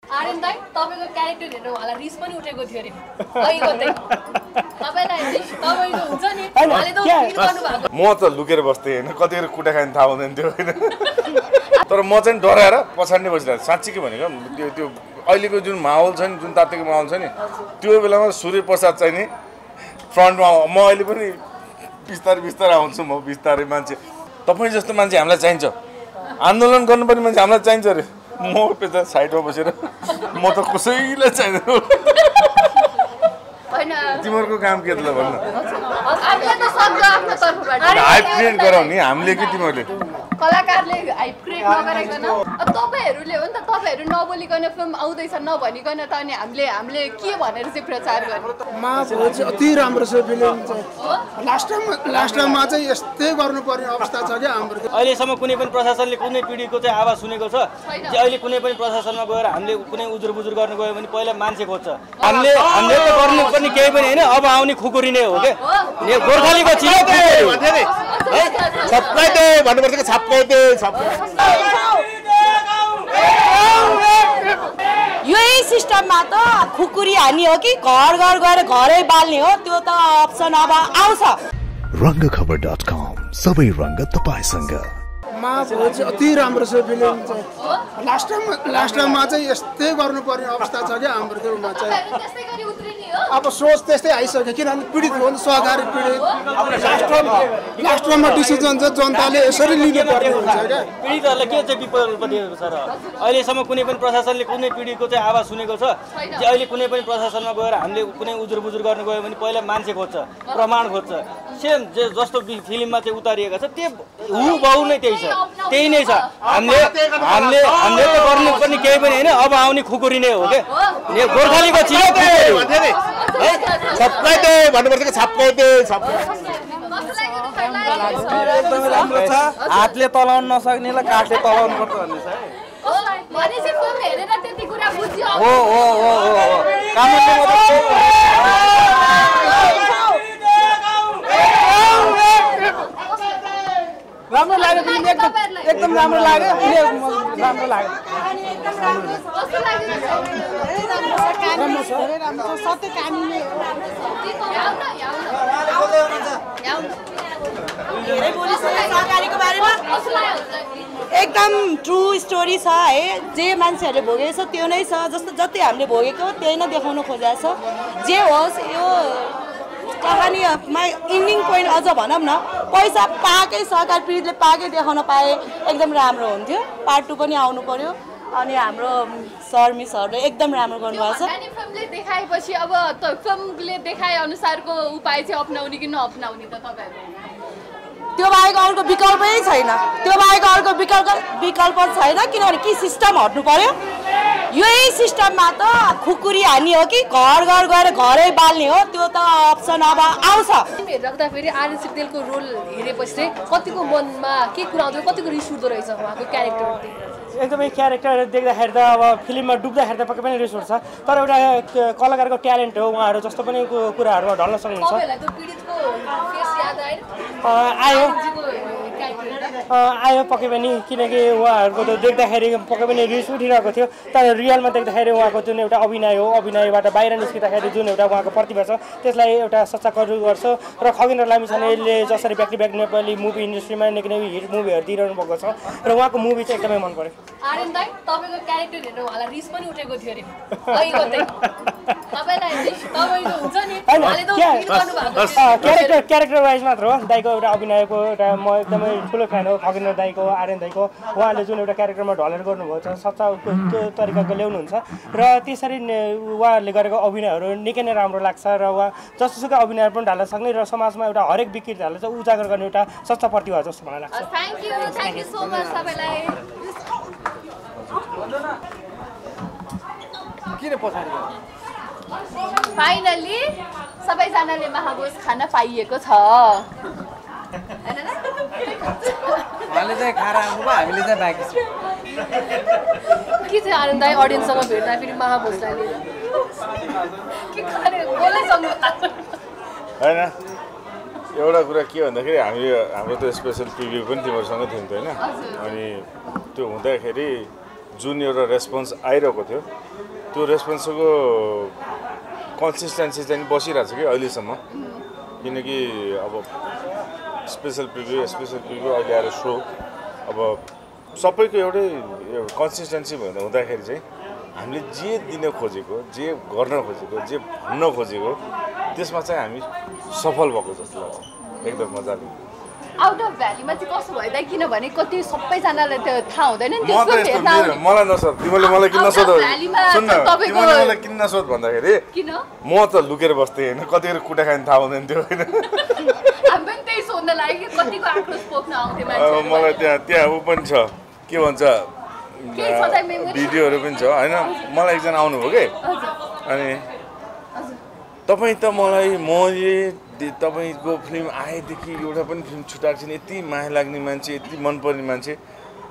आर्यन दाइ तपाईको क्यारेक्टर हेरेर उहाँलाई रिस पनि उठेको थियो रे अहिलेको चाहिँ तपाईलाई तपाईको हुन्छ नि उहाँले त फिल गर्नु भएको म त लुकेर बस्थे हैन कतिखेर कुटा खान थाहा हुँदैन थियो हैन तर म चाहिँ डराएर पछाडि बसिरहेको साच्चै भनेको त्यो अहिलेको जुन माहौल छ नि जुन तात्तिको माहौल छ नि त्यो बेलामा सूर्य प्रसाद चाहिँ नि फ्रन्टमा म अहिले पनि बिस्तारै आउँछु म बिस्तारै मान्छे तपाईँ जस्तो मान्छे हामीलाई चाहिन्छ आन्दोलन गर्नुपर्ने मान्छे हामीलाई चाहिन्छ अरे म पेचा साइडमा बसेर म त कसैलाई चाहिँदैन तिमीहरूको काम के त ल भन्नु हाइप क्रिएट गरौ नि हामीले कि तिमीहरूले कलाकारले हाइप क्रिएट नगरिकन तपाईहरुले हो नि त तपाईहरु नबोलिकन फिल्म आउँदैछ नभनिकन त अनि हामीले के भनेर चाहिँ प्रचार गर्ने महाभोज अति राम्रो छ फिल्म चाहिँ लास्ट टाइममा चाहिँ यस्तै गर्नुपर्ने अवस्था छ के हाम्रो अहिलेसम्म कुनै पनि प्रशासनले कुनै पीडितको चाहिँ आवाज सुनेको छ जे अहिले कुनै पनि प्रशासनमा गएर हामीले कुनै उजुर बुजुर गर्न गयो भने पहिला मान्छे खोज्छ हामीले त गर्नु पनि केही पनि हैन अब आउने खुकुरी नै हो के गोर्खालीको चिज भन्थे नि है छप्काइ दे भन्नुपर्छ के छप्काइ दे यही सिस्टममा त खुकुरी हान्ने हो कि घर घर गएर घरै बाल्ने हो त्यो त अप्सन अब आउँछ रङ्गखबर.com सबै रङ्ग तपाईसँग महाभोज अति राम्रो छ फिल्म चाहिँ लास्ट टाइममा चाहिँ यस्तै गर्नुपर्ने अवस्था छ क्या हाम्रो फिल्ममा चाहिँ अब सोच त्यस्तै आइसक्यो किनभने पीडित हो नि सहकारी पीडित लास्ट टाइममा डिसिजन चाहिँ जनताले यसरी लिनुपर्ने हुन्छ क्या पीडितहरूलाई के चाहिँ विकल्प दिएको छ र अहिलेसम्म कुनै पनि प्रशासनले कुनै पीडितको चाहिँ आवाज सुनेको छ जे अहिले कुनै पनि प्रशासनमा गएर हामीले कुनै उजुर बुजुर गर्न गयो भने पहिला मान्छे खोज्छ प्रमाण खोज्छ सेम जस्तो फिल्ममा चाहिँ उतारिएको छ त्यो हुबहु नै त्यही छ त्यही नै छ हामीले त गर्नु पनि केही पनि हैन अब आउने खुकुरी नै हो के गोर्खालीको चिज भन्थे नि है छप्काइ दे भन्नुपर्छ के छप्काइ दे एकदमै राम्रो छ हातले तलाउन नसक्नेलाई काठले तलाउनु पर्छ भन्ने छ भनेपछि फिल्म हेरेर त्यति कुरा बुझ्यो हो राम्रो लाग्यो फिल्म एकदम राम्रो लाग्यो राम्रो लाग्यो सत्य कहानी नै हो एकदम ट्रु स्टोरी छ है जे मान्छेहरूले भोगेको छ त्यो नै छ जस्तो जति हामीले भोगेको त्यही नै देखाउन खोजेको छ जे होस् यो कहानीमा इन्डिङ पोइन्ट अझ भनौँ न पैसा पाएकै सरकार पीडितले पाएकै देखाउन पाए एकदम राम्रो हुन्थ्यो पार्ट 2 पनि आउनु पर्यो अनि हाम्रो सर मिसहरूले एकदम राम्रो गर्नुभएको छ फिल्मले देखाएपछि अब फिल्मले देखाए अनुसारको उपाय चाहिँ अपनाउने कि नअपनाउने त तपाईहरु त्यो बाहेक अर्को विकल्पै छैन विकल्प छैन किनभने कि सिस्टम हट्नु पर्यो यही सिस्टममा त खुकुरी हान्ने हो कि घर घर गएर घरै बाल्ने हो त्यो त अप्सन अब आउँछ राख्दाखेरि आर्यन सिग्देलको रोल हेरेपछि चाहिँ कतिको मनमा के कुरा आउँछ कतिको रिस उठ्दो रहेछ उहाँको क्यारेक्टर एकदमै क्यारेक्टर देख्दाखेरि त अब फिल्ममा डुब्दाखेरि त पक्कै पनि रिस उठ्छ तर एउटा कलाकारको ट्यालेन्ट हो उहाँहरू जस्तो पनि कुराहरूमा ढल्न सक्नुहुन्छ आयो पक्कै पनि किनकि उहाँहरूको त देख्दाखेरि पक्कै पनि रिस उठिरहेको थियो तर रियलमा देख्दाखेरि उहाँको जुन एउटा अभिनय हो अभिनयबाट बाहिर निस्किँदाखेरि जुन एउटा उहाँको प्रतिभा छ त्यसलाई एउटा सच्चा कदर गर्छ र खगेन्द्र लामिछानेले जसरी back to back Nepali movie इन्डस्ट्रीमा निकै हिट मुभीहरू दिइरहनु भएको छ र उहाँको मुभी चाहिँ एकदमै मन पर्यो आर्यन दाइ तपाईको क्यारेक्टर हेरेर उहाँलाई रिस पनि उठेको थियो रे अहिलेको चाहिँ तपाईलाई तपाईको हुन्छ नि उहाँले त फिल गर्नु भएको क्यारेक्टर वाइज मात्र हो दाइको एउटा अभिनयको एउटा म एकदमै ठुलो फ्यान हो खगेन्द्र दाइको आर्यन दाइको उहाँले जुन एउटा क्यारेक्टरमा ढलेर गर्नुभएको छ सच्चा त्यो तरिकाको ल्याउनुहुन्छ र त्यसरी उहाँहरूले गरेको अभिनयहरू निकै नै राम्रो लाग्छ र उहाँ जस्तोसुकै अभिनय पनि ढाल्न सक्ने र समाजमा एउटा हरेक विकृतिहरूलाई चाहिँ उजागर गर्ने एउटा सच्चा प्रतिभा जस्तो मलाई लाग्छ थ्याङ्क यू सो मच सबैलाई किन पछाडि फाइनली सबैजनाले महाभोज खान पाइएको छ उहाँले चाहिँ खाएर आउनुभयो हामीले चाहिँ बाँकी छ के चाहिँ आनन्द दाइ अडियन्ससँग भेट्दा फेरि महाभोजलाई लिएर के गरे बोलै सक्नु हैन एउटा कुरा के भन्दाखेरि हाम्रो त स्पेशल प्रिभ्यू पनि तिमीहरूसँग थियो नि त हैन अनि त्यो हुँदाखेरि जुन एउटा रेस्पोन्स आइरहेको थियो त्यो रेस्पोन्सको कन्सिस्टेन्सी चाहिँ बसिरहेको छ कि अहिलेसम्म किनकि अब स्पेसल प्रिभ्यू अहिले आएर सो अब सबैको एउटै कन्सिस्टेन्सी हुँदाखेरि चाहिँ हामीले जे दिन खोजेको जे गर्न खोजेको जे भन्न खोजेको त्यसमा चाहिँ हामी सफल भएको जस्तो लाग्छ एकदम मजाले आउट अफ भ्यालीमा चाहिँ कस्तो भयो त किनभने कति सबैजनालाई त्यो थाहा हुँदैन नि मलाई नसोध तिमीले मलाई किन नसोध सुन्न तिमीले मलाई किन नसोध भन्दाखेरि किन म त लुकेर बस्थेँ होइन कतिखेर कुटा खाने थाहा हुँदैन थियो होइन मलाई त्यहाँ ऊ पनि छ के भन्छ भिडियोहरू पनि छ होइन मलाई एकजना आउनुभयो कि अनि तपाईँ त मलाई तपाईँको फिल्म आएदेखि एउटा पनि फिल्म छुट्याएको छैन यति माया लाग्ने मान्छे यति मनपर्ने मान्छे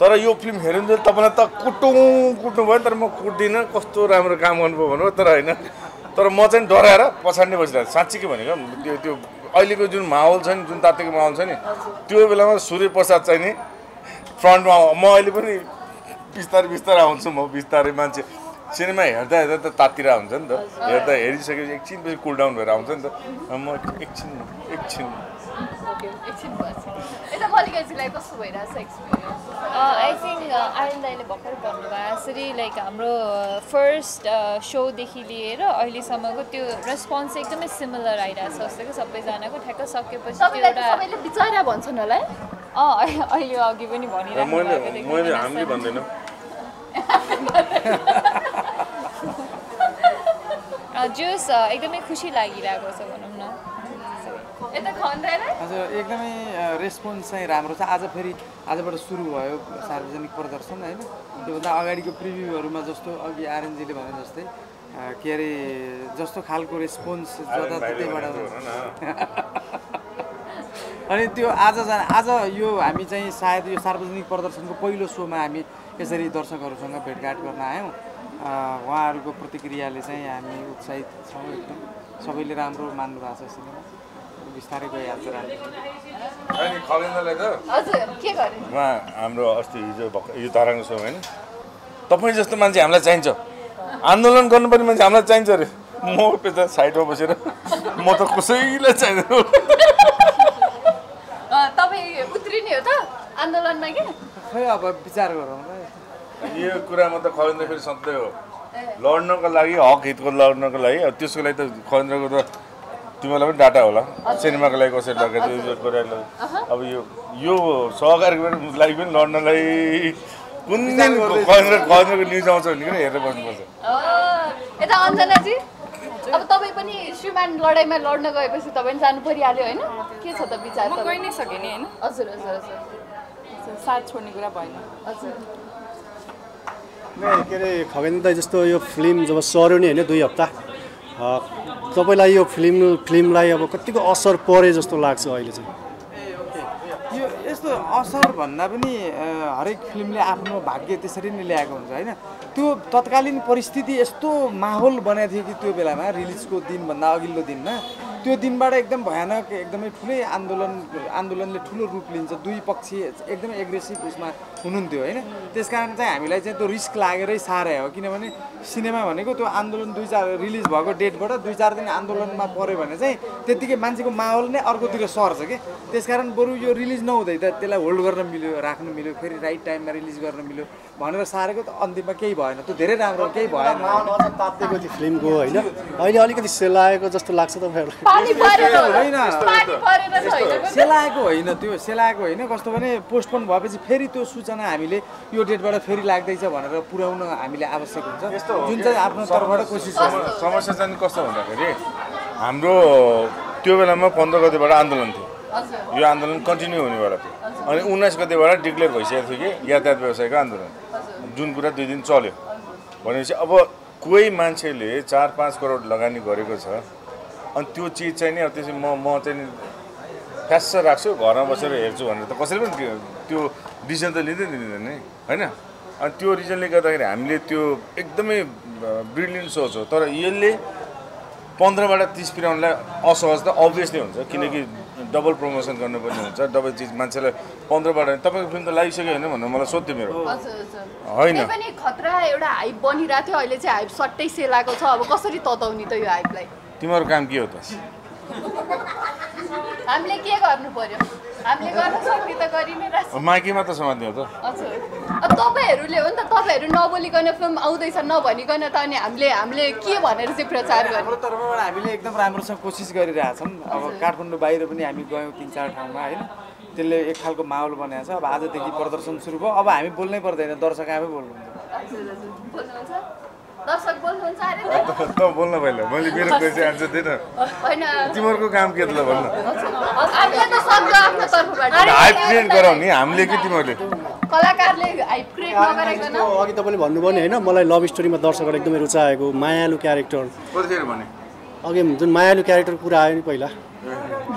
तर यो फिल्म हेर्नु तपाईँलाई त कुट्नु भयो तर म कुट्दिनँ कस्तो राम्रो काम गर्नुभयो भन्नु तर होइन तर म चाहिँ डराएर पछाडि नै बसिरहेको साँच्चीकै भनेको त्यो अहिलेको जुन माहौल छ नि जुन तात्तिको माहौल छ नि त्यो बेलामा सूर्य प्रसाद चाहिँ नि फ्रन्टमा म अहिले पनि बिस्तारै आउँछु म बिस्तारै मान्छे सिनेमा हेर्दा त तातिर हुन्छ नि त हेर्दा हेरिसकेपछि एकछिनपछि कुल डाउन भएर आउँछ नि त म एकछिन आई थिङ्क आर्यन दाइले भर्खर भन्नुभयो यसरी लाइक हाम्रो फर्स्ट सोदेखि लिएर अहिलेसम्मको त्यो रेस्पोन्स एकदमै सिमिलर आइरहेको छ जस्तो कि सबैजनाको ठ्याक्क सकेपछि बिचरा भन्छन् होला अहिले अघि पनि भनिरहेको जोस एकदमै खुसी लागिरहेको छ भनौँ न हजुर एकदमै रेस्पोन्स चाहिँ राम्रो छ आजबाट सुरु भयो सार्वजनिक प्रदर्शन होइन त्योभन्दा अगाडिको प्रिभ्यूहरूमा जस्तो अघि आर्यनजीले भने जस्तै के अरे जस्तो खालको रेस्पोन्स जताततैबाट अनि त्यो आज यो हामी चाहिँ सायद यो सार्वजनिक प्रदर्शनको पहिलो सोमा हामी यसरी दर्शकहरूसँग भेटघाट गर्न आयौँ उहाँहरूको प्रतिक्रियाले चाहिँ हामी उत्साहित छौँ एकदम सबैले राम्रो मान्नु भएको छ सिनेमा बिस्तारै गइहाल्छ उहाँ हाम्रो अस्ति हिजो यो ताराङ सो होइन तपाईँ जस्तो मान्छे हामीलाई चाहिन्छ आन्दोलन गर्नुपर्ने मान्छे हामीलाई चाहिन्छ अरे म त साइडमा बसेर म त कसैलाई चाहिँदैन तपाईँ उत्रिने हो त आन्दोलनमा के खै अब विचार गरौँ ल यो कुरामा त खगेन्द्र फेरि सधैँ हो लड्नको लागि हक हितको लड्नको लागि अब त्यसको लागि त खगेन्द्रको त तिमीलाई पनि डाटा होला सिनेमाको लागि कसरी लगाएको अब यो सहकारीको लागि पनि लड्नलाई कुन दिन खगेन्द्रको न्युज आउँछ भने किन हेरेर बस्नुपर्छ यता अञ्जनाजी अब तपाईँ पनि श्रीमान लडाइँमा लड्न गएपछि तपाईँ जानु परिहाल्यो होइन के छ त विचार म गइ नै सकेँ नि होइन हजुर साथ छोड्ने कुरा भएन हजुर के अरे खगेन्द्र दाइ जस्तो यो फिल्म जब सर्यो नि होइन 2 हप्ता तपाईँलाई यो फिल्मलाई अब कतिको असर परे जस्तो लाग्छ अहिले चाहिँ यो यस्तो असर भन्दा पनि हरेक फिल्मले आफ्नो भाग्य त्यसरी नै ल्याएको हुन्छ होइन त्यो तत्कालीन परिस्थिति यस्तो माहौल बनाएको थियो कि त्यो बेलामा रिलिजको दिनभन्दा अघिल्लो दिनमा त्यो दिनबाट एकदम भयानक एकदमै ठुलै आन्दोलनले ठुलो रूप लिन्छ दुई पक्ष एकदमै एग्रेसिभ उसमा हुनुहुन्थ्यो होइन त्यसकारण चाहिँ हामीलाई चाहिँ त्यो रिस्क लागेरै साह्रै हो किनभने सिनेमा भनेको त्यो आन्दोलन 2-4 रिलिज भएको डेटबाट 2-4 दिन आन्दोलनमा पऱ्यो भने चाहिँ त्यत्तिकै मान्छेको माहौल नै अर्कोतिर सर्छ कि त्यसकारण बरु यो रिलिज नहुँदै त त्यसलाई होल्ड गर्न मिल्यो राख्नु मिल्यो फेरि राइट टाइममा रिलिज गर्न मिल्यो भनेर सारेको त अन्तिममा केही भएन त्यो धेरै राम्रो केही भएन तातेको त्यो फिल्मको होइन अहिले अलिकति सेलाएको जस्तो लाग्छ तपाईँहरूलाई सेलाएको होइन कस्तो भने पोस्टपोन भएपछि फेरि त्यो सूचना हामीले यो डेटबाट फेरि लाग्दैछ भनेर पुर्याउन हामीले आवश्यक हुन्छ जुन चाहिँ आफ्नो तर्फबाट कोसिस गर्छ समस्या चाहिँ कस्तो भन्दाखेरि हाम्रो त्यो बेलामा 15 गतेबाट आन्दोलन थियो यो आन्दोलन कन्टिन्यू हुनेवाला थियो अनि 19 गतेबाट डिक्लेयर भइसकेको थियो कि यातायात व्यवसायको आन्दोलन जुन कुरा 2 दिन चल्यो भनेपछि अब कोही मान्छेले 4-5 करोड लगानी गरेको छ अनि त्यो चिज चाहिँ नि अब त्यसै म चाहिँ फ्यास राख्छु घरमा बसेर हेर्छु भनेर त कसैले पनि त्यो डिसिजन त लिँदैन नि होइन अनि त्यो रिजनले गर्दाखेरि हामीले त्यो एकदमै ब्रिलियन्ट सोच हो तर यसले 15बाट 30 पुर्याउनलाई असहज त अभियसली हुन्छ किनकि डबल प्रमोसन गर्नुपर्ने हुन्छ डबल चिज मान्छेलाई 15बाट तपाईँको फिल्म त लागिसक्यो होइन भनेर मलाई सोध्थ्यो मेरो होइन पनि खतरा एउटा हाइप बनिरहेको थियो अहिले चाहिँ हाइप सट्टै सेलाएको छ अब कसरी तताउने त यो हाइपलाई तिम्रो काम के हो त हामीले के गर्नु पर्यो हामीले गर्न सक्ने त गरि नै रहेछ माइकीमा त समात्ने हो त हजुर अब तपाईँहरूले हो नि त तपाईँहरू नबोलिकन फिल्म आउँदैछ नभनिकन त अनि हामीले के भनेर चाहिँ प्रचार गर्ने हाम्रो तर्फबाट हामीले एकदम राम्रोसँग कोसिस गरिरहेछौँ अब काठमाडौँ बाहिर पनि हामी गयौँ 3-4 ठाउँमा होइन त्यसले एक खालको माहौल बनाएको छ अब आजदेखि प्रदर्शन सुरु भयो अब हामी बोल्नै पर्दैन दर्शक आफै बोल्नुहुन्छ दर्शक बोल्नुहुन्छ अरे त बोल्न पहिला मैले मेरो क्वेसन आन्सर दिएन हैन तिमीहरूको काम के त ल भन्न हामीले त सक्छ आफ्नो तर्फबाट हाइप क्रिएट गराउ नि हामीले कि तिमीहरूले कलाकारले हाइप क्रिएट नगरिकन अघि तपाईँले भन्नुभयो नि होइन मलाई लभ स्टोरीमा दर्शकहरू एकदमै रुचाएको मायालु क्यारेक्टर कतिखेर भने अघि जुन मायालु क्यारेक्टर कुरा आयो नि पहिला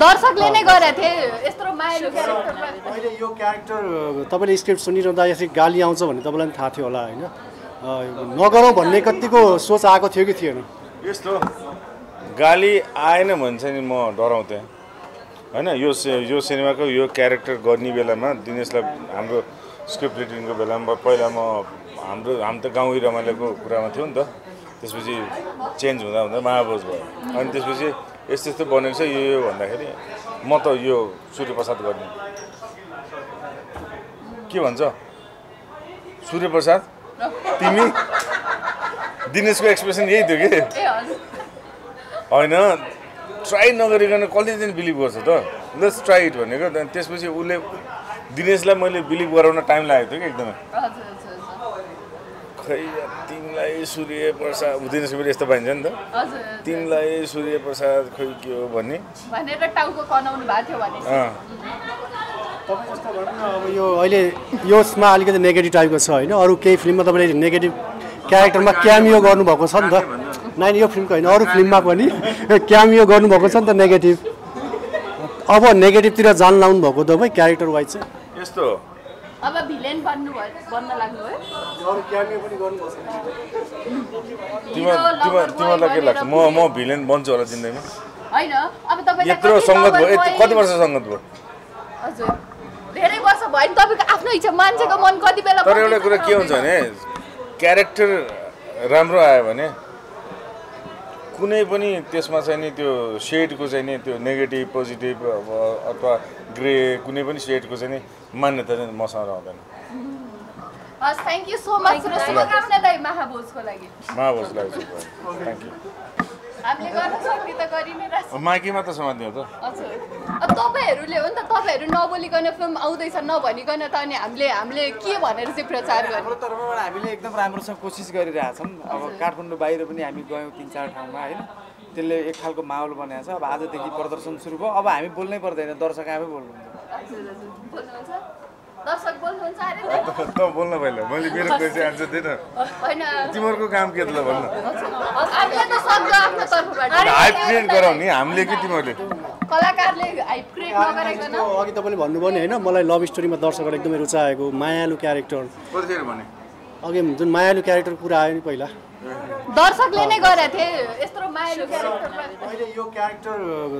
दर्शकले नै गरेको थिए यत्रो मायालु क्यारेक्टरमा अहिले यो क्यारेक्टर तपाईँले स्क्रिप्ट सुनिरहँदा यसरी गाली आउँछ भन्ने तपाईँलाई पनि थाहा थियो होला होइन नगरौँ भन्ने कतिको सोच आएको थियो कि थिएन यस्तो गाली आएन भने चाहिँ म डराउँथेँ होइन यो सिनेमाको यो क्यारेक्टर गर्ने बेलामा दिनेशलाई हाम्रो स्क्रिप्ट रिडिङको बेलामा पहिला हामी त गाउँ रमाइलोको कुरामा थियो नि त त्यसपछि चेन्ज हुँदा हुँदा महाभोज भयो अनि त्यसपछि यस्तो बनेको छ यो भन्दाखेरि म त यो सूर्यप्रसाद गर्ने के भन्छ सूर्यप्रसाद तिमी दिनेशको एक्सप्रेसन यही थियो कि होइन ट्राई नगरिकन कसले चाहिँ बिलिभ गर्छ त लेट्स ट्राई इट भनेको त्यसपछि उसले दिनेशलाई मैले बिलिभ गराउन टाइम लागेको थियो कि एकदमै खै तिमीलाई सूर्यप्रसाद दिनेशको फेरि यस्तो पाइन्छ नि त तिमीलाई सूर्यप्रसाद खै के हो भन्ने भनेर टाउको कनाउनु भएको थियो भने अब यो अहिले यसमा अलिकति नेगेटिभ टाइपको छ होइन अरू केही फिल्ममा तपाईँले नेगेटिभ क्यारेक्टरमा क्यामियो गर्नुभएको छ नि त नाइन यो फिल्मको होइन अरू फिल्ममा पनि क्यामियो गर्नुभएको छ नि त नेगेटिभ अब नेगेटिभतिर जान लाउनु भएको त भाइ क्यारेक्टर वाइज चाहिँ यस्तो अब भिलेन बन्न लाग्नु भयो अरू क्यामियो पनि गर्नुभएको तिमीलाई के लाग्छ म भिलेन बन्छु होला जिन्दगीमा हैन अब तपाईलाई यत्रो सङ्गत भयो कति वर्ष सङ्गत भयो हजुर धेरै वर्ष भयो नि तपाईको आफ्नो इच्छा मान्छेको मन कति बेला तर एउटा कुरा के हुन्छ भने क्यारेक्टर राम्रो आयो भने कुनै पनि त्यसमा चाहिँ नि त्यो सेडको चाहिँ नि त्यो नेगेटिभ पोजिटिभ अथवा ग्रे कुनै पनि सेडको चाहिँ नि मान्यता चाहिँ मसँग रहँदैन हस् थ्यांक यू सो मच र शुभकामना दाइ महाभोजको लागि महाभोजलाई थ्यांक यू हामीले गर्न सक्ने त गरि नै रहेछ माइकीमा त समात्ने हो त हजुर अब तपाईहरुले हो नि त तपाईहरु नबोलिकन फिल्म आउँदैछ नभनिकन त अनि हामीले के भनेर चाहिँ प्रचार गर्ने हाम्रो तर्फबाट हामीले एकदम राम्रोसँग कोसिस गरिरहेछौँ अब काठमाडौँ बाहिर पनि हामी गयौँ 3-4 ठाउँमा होइन त्यसले एक खालको माहौल बनाएको छ अब आजदेखि प्रदर्शन सुरु भयो अब हामी बोल्नै पर्दैन दर्शक आफै बोल्नुहुन्छ दर्शक बोल्नुहुन्छ अरे त बोल्न पहिला मैले मेरो क्वेसन आन्सर दिएन हैन तिमीहरूको काम के त ल भन्न हामीले त सक्छ आफ्नो तर्फबाट हाइप क्रिएट गराउ नि हामीले कि तिमीहरूले कलाकारले हाइप क्रिएट नगरिकन अघि तपाईँले भन्नुभयो नि होइन मलाई लभ स्टोरीमा दर्शकहरू एकदमै रुचाएको मायालु क्यारेक्टर कतिखेर भने अघि जुन मायालु क्यारेक्टर कुरा आयो नि पहिला दर्शकले नै गरेको थिए यत्रो मायालु क्यारेक्टरमा अहिले यो क्यारेक्टर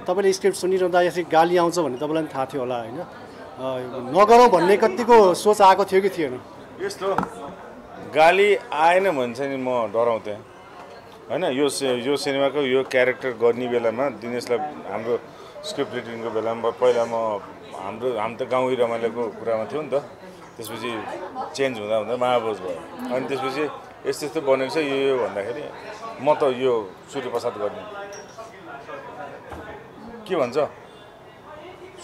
तपाईँले स्क्रिप्ट सुनिरहँदा यसरी गाली आउँछ भन्ने तपाईँलाई पनि थाहा थियो होला होइन नगरौँ भन्ने कतिको सोच आएको थियो कि थिएन यस्तो गाली आएन भने चाहिँ म डराउँथेँ होइन यो सिनेमाको यो क्यारेक्टर गर्ने बेलामा दिनेशलाई हाम्रो स्क्रिप्ट रिडिङको बेलामा पहिला हामी त गाउँ रमाइलोको कुरामा थियो नि त त्यसपछि चेन्ज हुँदा हुँदा महाभोज भयो अनि त्यसपछि यस्तो बनेको छ यो भन्दाखेरि म त यो सूर्यप्रसाद गर्ने के भन्छ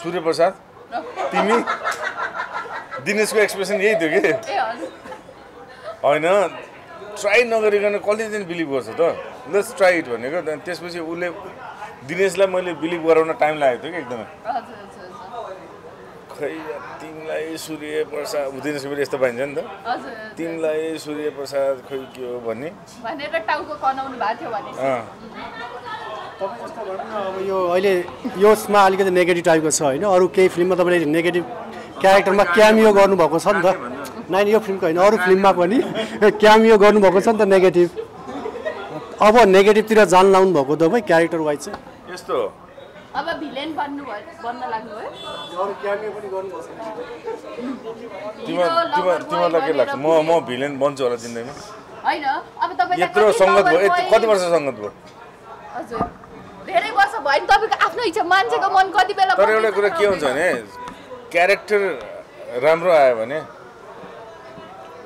सूर्यप्रसाद तिमी दिनेशको एक्सप्रेसन यही थियो कि होइन ट्राई नगरिकन कसले चाहिँ बिलिभ गर्छ त लेट्स ट्राई इट भनेको त्यसपछि उसले दिनेशलाई मैले बिलिभ गराउन टाइम लागेको थियो कि एकदमै खै तिमीलाई सूर्यप्रसाद दिनेशको फेरि यस्तो पाइन्छ नि त तिमीलाई सूर्यप्रसाद खै के हो भन्ने भनेर टाउको कनाउनु भएको थियो भने अब यो अहिले यसमा अलिकति नेगेटिभ टाइपको छ होइन अरू केही फिल्ममा तपाईँले नेगेटिभ क्यारेक्टरमा क्यामियो गर्नुभएको छ नि त नाइन यो फिल्मको होइन अरू फिल्ममा पनि क्यामियो गर्नुभएको छ नि त नेगेटिभ अब नेगेटिभतिर जान लाउनु भएको त भाइ क्यारेक्टर वाइज चाहिँ यस्तो अब भिलेन बन्न लाग्नु है अरू क्यामियो पनि गर्नुपर्छ तिमीलाई के लाग्छ म भिलेन बन्छु होला जिन्दगीमा हैन अब तपाईलाई यत्रो संगत भयो कति वर्ष संगत भयो हजुर धेरै वर्ष भयो नि तपाईको आफ्नो इच्छा मान्छेको मन कति बेला तर एउटा कुरा के हुन्छ भने क्यारेक्टर राम्रो आयो भने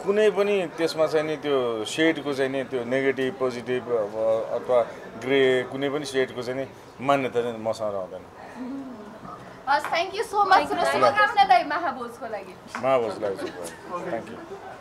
कुनै पनि त्यसमा चाहिँ नि त्यो सेडको चाहिँ नि त्यो नेगेटिभ पोजिटिभ अथवा ग्रे कुनै पनि सेडको चाहिँ नि मान्यता चाहिँ मसँग रहँदैन थ्याङ्क यू सो मच र शुभकामना दाइ महाभोजको लागि महाभोजलाई थ्याङ्क यू